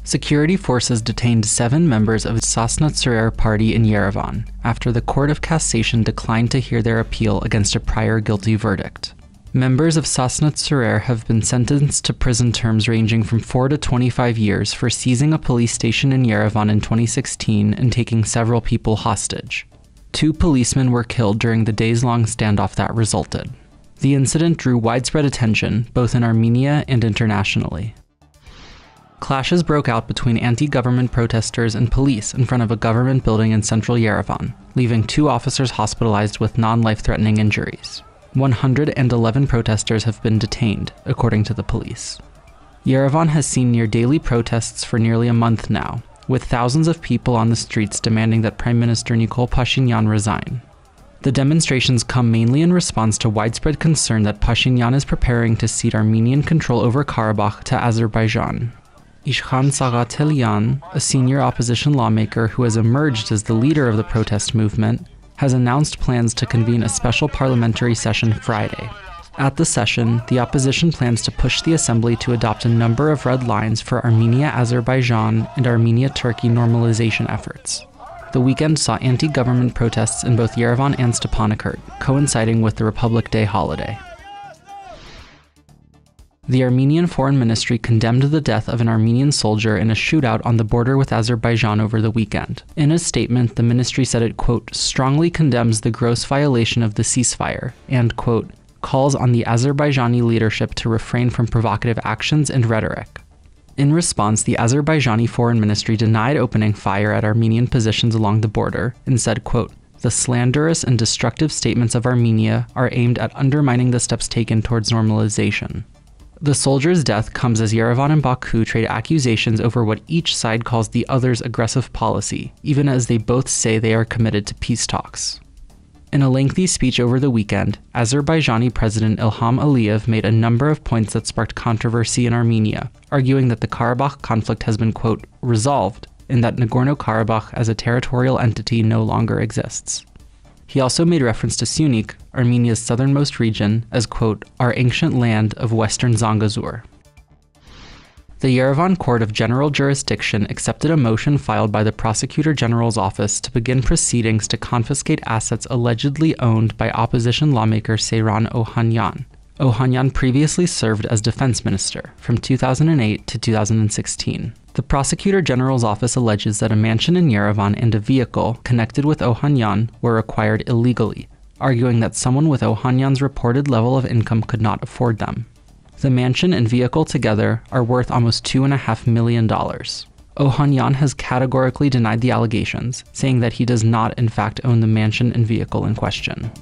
Security forces detained 7 members of the Sasna Tsrer party in Yerevan after the Court of Cassation declined to hear their appeal against a prior guilty verdict. Members of Sasna Tsrer have been sentenced to prison terms ranging from 4 to 25 years for seizing a police station in Yerevan in 2016 and taking several people hostage. 2 policemen were killed during the days-long standoff that resulted. The incident drew widespread attention, both in Armenia and internationally. Clashes broke out between anti-government protesters and police in front of a government building in central Yerevan, leaving 2 officers hospitalized with non-life-threatening injuries. 111 protesters have been detained, according to the police. Yerevan has seen near-daily protests for nearly a month now, with thousands of people on the streets demanding that Prime Minister Nikol Pashinyan resign. The demonstrations come mainly in response to widespread concern that Pashinyan is preparing to cede Armenian control over Karabakh to Azerbaijan. Iskhan Sagatelian, a senior opposition lawmaker who has emerged as the leader of the protest movement, has announced plans to convene a special parliamentary session Friday. At the session, the opposition plans to push the assembly to adopt a number of red lines for Armenia-Azerbaijan and Armenia-Turkey normalization efforts. The weekend saw anti-government protests in both Yerevan and Stepanakert, coinciding with the Republic Day holiday. The Armenian Foreign Ministry condemned the death of an Armenian soldier in a shootout on the border with Azerbaijan over the weekend. In a statement, the ministry said it, quote, strongly condemns the gross violation of the ceasefire and, quote, calls on the Azerbaijani leadership to refrain from provocative actions and rhetoric. In response, the Azerbaijani Foreign Ministry denied opening fire at Armenian positions along the border and said, quote, the slanderous and destructive statements of Armenia are aimed at undermining the steps taken towards normalization. The soldier's death comes as Yerevan and Baku trade accusations over what each side calls the other's aggressive policy, even as they both say they are committed to peace talks. In a lengthy speech over the weekend, Azerbaijani President Ilham Aliyev made a number of points that sparked controversy in Armenia, arguing that the Karabakh conflict has been, quote, resolved, and that Nagorno-Karabakh as a territorial entity no longer exists. He also made reference to Syunik, Armenia's southernmost region, as, quote, our ancient land of western Zangezur. The Yerevan Court of General Jurisdiction accepted a motion filed by the Prosecutor General's office to begin proceedings to confiscate assets allegedly owned by opposition lawmaker Seyran Ohanyan. Ohanyan previously served as defense minister from 2008 to 2016. The Prosecutor General's office alleges that a mansion in Yerevan and a vehicle connected with Ohanyan were acquired illegally, arguing that someone with Ohanyan's reported level of income could not afford them. The mansion and vehicle together are worth almost $2.5 million. Ohanyan has categorically denied the allegations, saying that he does not in fact own the mansion and vehicle in question.